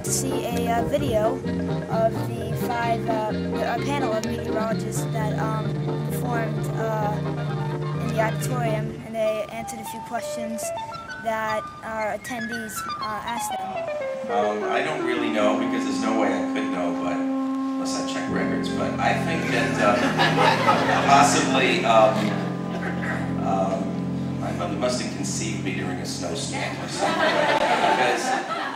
to see a video of the a panel of meteorologists that performed in the auditorium, and they answered a few questions that our attendees asked them. I don't really know, because there's no way I could know, but unless I check records. But I think that possibly my mother must have conceived me during a snowstorm or something. Because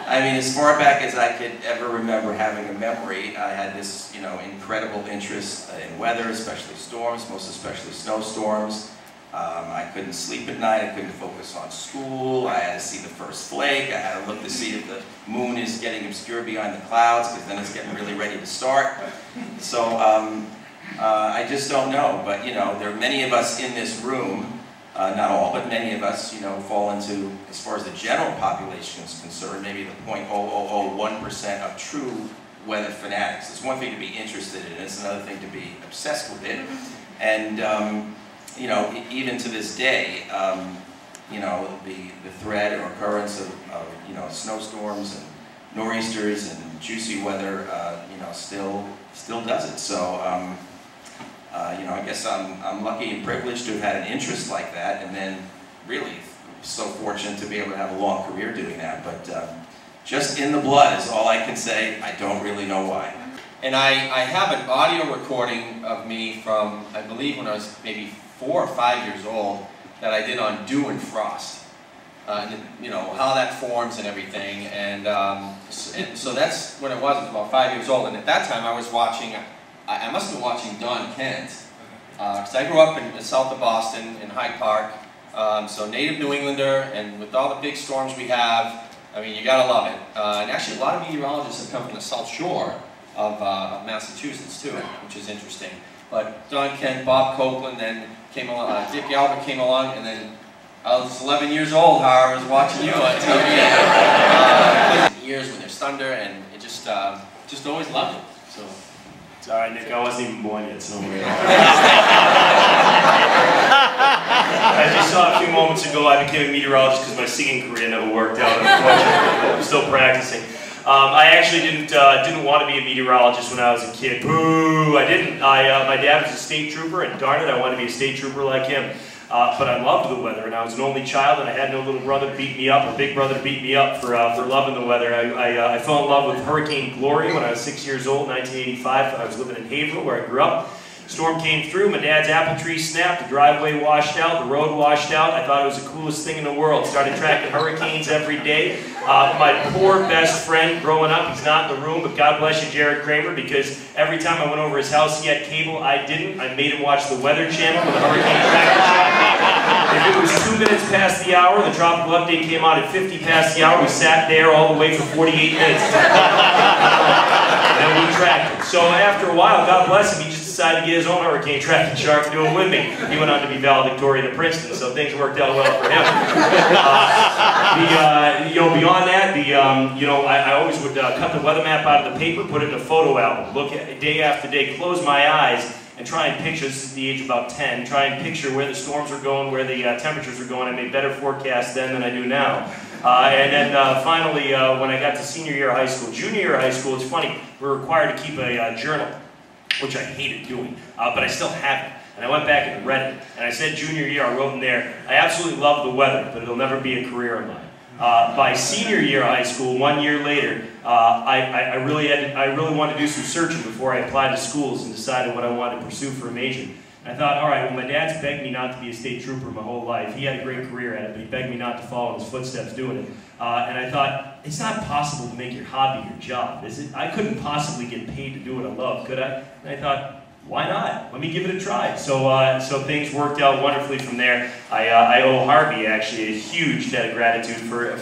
I mean, as far back as I could ever remember having a memory, I had this, incredible interest in weather, especially storms, most especially snowstorms. I couldn't sleep at night, I couldn't focus on school, I had to see the first flake, I had to look to see if the moon is getting obscured behind the clouds, because then it's getting really ready to start. So I just don't know, but there are many of us in this room, not all, but many of us, fall into, as far as the general population is concerned, maybe the 0.0001% of true weather fanatics. It's one thing to be interested in it, it's another thing to be obsessed with it. And even to this day, the threat or occurrence of snowstorms and nor'easters and juicy weather, still does it. So, I guess I'm lucky and privileged to have had an interest like that, and then really so fortunate to be able to have a long career doing that. But just in the blood is all I can say. I don't really know why. And I have an audio recording of me from, I believe, when I was maybe 4 or 5 years old, that I did on dew and frost. How that forms and everything. And so that's when it was. I was about 5 years old. And at that time I was watching, I must have been watching Don Kent. Because I grew up in south of Boston, in Hyde Park. So native New Englander, and with all the big storms we have, I mean, you gotta love it. And actually a lot of meteorologists have come from the South Shore of Massachusetts too, which is interesting. But Don Kent, Bob Copeland, then came along, Dick Albert came along, and then I was 11 years old, I was watching you on TV. Years when there's thunder, and it just always loved it. So. It's alright, Nick, I wasn't even born yet, so don't worry. As you saw a few moments ago, I became a meteorologist because my singing career never worked out, unfortunately. I'm still practicing. I actually didn't want to be a meteorologist when I was a kid. Boo! I didn't. My dad was a state trooper, and darn it, I wanted to be a state trooper like him. But I loved the weather, and I was an only child, and I had no little brother to beat me up, or big brother to beat me up for loving the weather. I fell in love with Hurricane Gloria when I was 6 years old, 1985. I was living in Haverhill, where I grew up. Storm came through, my dad's apple tree snapped, the driveway washed out, the road washed out. I thought it was the coolest thing in the world. Started tracking hurricanes every day. My poor best friend growing up, he's not in the room, but God bless you, Jared Kramer, because every time I went over his house, he had cable, I didn't. I made him watch the Weather Channel with the Hurricane Tracker Channel. If it was 2 minutes past the hour, the tropical update came out at 50 past the hour. We sat there all the way for 48 minutes. And we tracked it. So after a while, God bless him, he just decided to get his own hurricane tracking chart to do it with me. He went on to be valedictorian at Princeton, so things worked out well for him. Beyond that, I always would cut the weather map out of the paper, put it in a photo album, look at it day after day, close my eyes, and try and picture, this is the age of about 10, try and picture where the storms are going, where the temperatures are going. I made better forecasts then than I do now. And then finally, when I got to senior year of high school, junior year of high school, it's funny, we're required to keep a journal, which I hated doing, but I still have it. And I went back and read it, and I said junior year, I wrote in there, I absolutely love the weather, but it'll never be a career of mine. By senior year of high school, 1 year later, I really wanted to do some searching before I applied to schools and decided what I wanted to pursue for a major. And I thought, all right, well, my dad's begged me not to be a state trooper my whole life. He had a great career at it, but he begged me not to follow in his footsteps doing it. And I thought, it's not possible to make your hobby your job, is it? I couldn't possibly get paid to do what I love, could I? And I thought, why not? Let me give it a try. So things worked out wonderfully from there. I owe Harvey actually a huge debt of gratitude for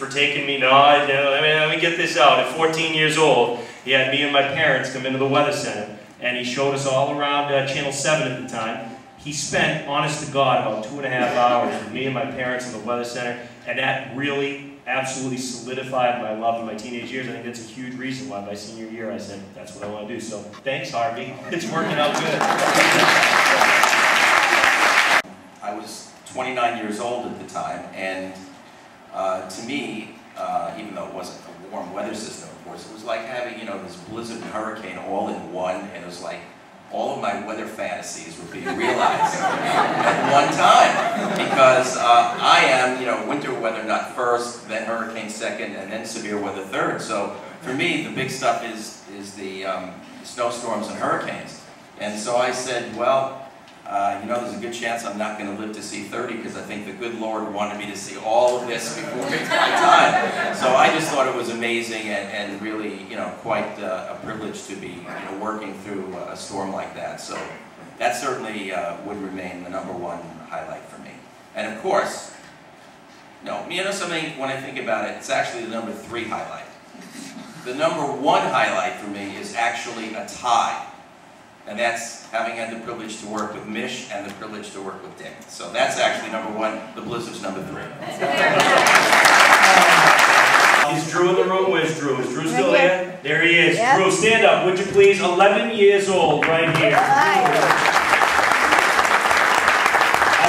taking me. Let me get this out. At 14 years old, he had me and my parents come into the Weather Center, and he showed us all around Channel 7 at the time. He spent, honest to God, about 2.5 hours with me and my parents in the Weather Center, and that really absolutely solidified my love in my teenage years. I think that's a huge reason why by senior year I said, that's what I want to do. So thanks, Harvey. It's working out good. I was 29 years old at the time, and to me, even though it wasn't a warm weather system, of course. It was like having, you know, this blizzard and hurricane all in one, and it was like all of my weather fantasies were being realized at one time. Because I am, you know, winter weather nut first, then hurricane second, and then severe weather third. So for me, the big stuff is the snowstorms and hurricanes. And so I said, well, you know, there's a good chance I'm not going to live to see 30 because I think the good Lord wanted me to see all of this before it's my time. So I just thought it was amazing and really, you know, quite a privilege to be, you know, working through a storm like that. So that certainly would remain the #1 highlight for me. And of course, no, you know something, when I think about it, it's actually the #3 highlight. The #1 highlight for me is actually a tie. And that's having had the privilege to work with Mish and the privilege to work with Dick. So that's actually #1, the Blizzard's #3. Is Drew in the room? Where's Drew? Is Drew still here? There he is. Yep. Drew, stand up, would you please? 11 years old, right here. I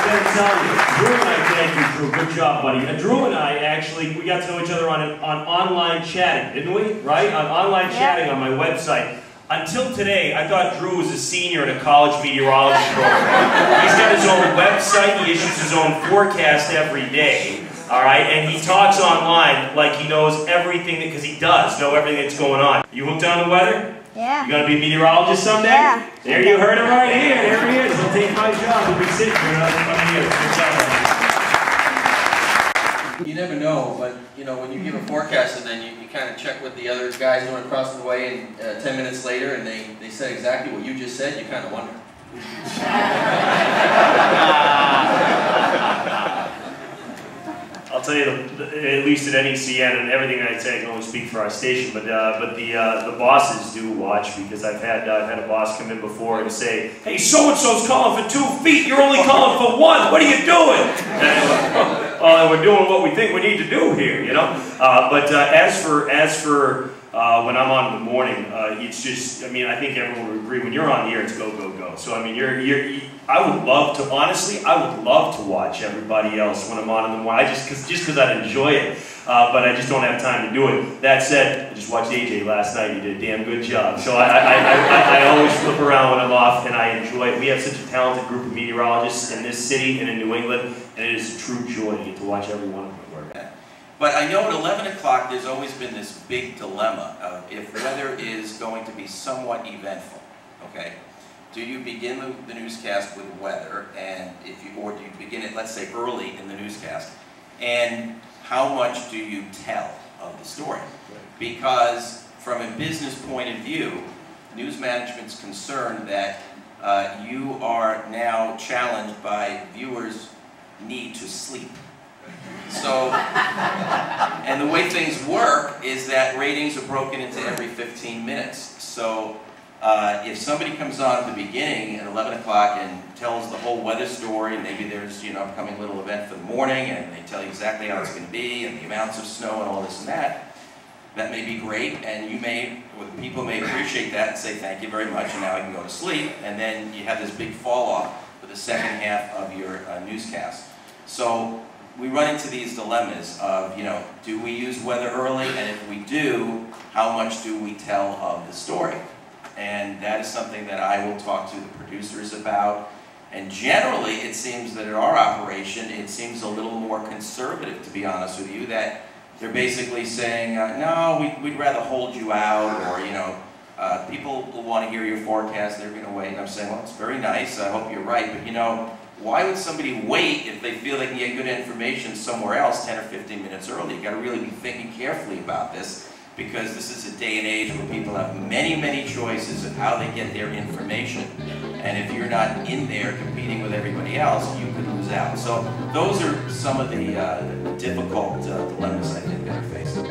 gotta tell you, Drew and I, thank you, Drew. Good job, buddy. Drew and I actually, we got to know each other on online chatting, didn't we? Right? On online chatting on my website. Until today, I thought Drew was a senior in a college meteorology program. He's got his own website, he issues his own forecast every day, all right? And he talks online like he knows everything, because he does know everything that's going on. You hooked on the weather? Yeah. You gonna be a meteorologist someday? Yeah. There you heard it right here. There he is. He'll take my job. He'll be sitting for another 20 years. Good job, buddy. You never know, but you know, when you give a forecast and then you kind of check what the other guys doing across the way, and 10 minutes later, and they said exactly what you just said, you kind of wonder. I'll tell you, at least at NECN and everything I say, I can only speak for our station, but the bosses do watch, because I've had a boss come in before and say, "Hey, so-and-so's calling for 2 feet, you're only calling for 1, what are you doing?" And we're doing what we think we need to do here, you know? But as for when I'm on in the morning, it's just, I mean, I think everyone would agree, when you're on the air, it's go, go, go. So, I mean, I would love to, honestly, I would love to watch everybody else when I'm on in the morning, just because I'd enjoy it, but I just don't have time to do it. That said, I just watched AJ last night, he did a damn good job. So I always flip around when I'm off, and I enjoy it. We have such a talented group of meteorologists in this city and in New England, and it is a true joy to get to watch every one of them work. But I know at 11 o'clock there's always been this big dilemma of if weather is going to be somewhat eventful, okay? Do you begin the newscast with weather, and or do you begin it, let's say, early in the newscast? And how much do you tell of the story? Because from a business point of view, news management's concerned that you are now challenged by viewers' need to sleep. So, and the way things work is that ratings are broken into every 15 minutes. So, if somebody comes on at the beginning at 11 o'clock and tells the whole weather story, maybe there's, you know, upcoming little event for the morning, and they tell you exactly how it's going to be, and the amounts of snow and all this and that may be great, and you may, or people may appreciate that and say thank you very much, and now I can go to sleep, and then you have this big fall off for the second half of your newscast. So, we run into these dilemmas of, you know, do we use weather early, and if we do, how much do we tell of the story? And that is something that I will talk to the producers about. And generally, it seems that at our operation, it seems a little more conservative, to be honest with you, that they're basically saying, no, we'd rather hold you out, or, you know, people will want to hear your forecast, they're going to wait. And I'm saying, well, it's very nice, I hope you're right, but, you know, why would somebody wait if they feel they can get good information somewhere else 10 or 15 minutes early? You've got to really be thinking carefully about this, because this is a day and age where people have many, many choices of how they get their information. And if you're not in there competing with everybody else, you could lose out. So those are some of the difficult dilemmas I think that are facing.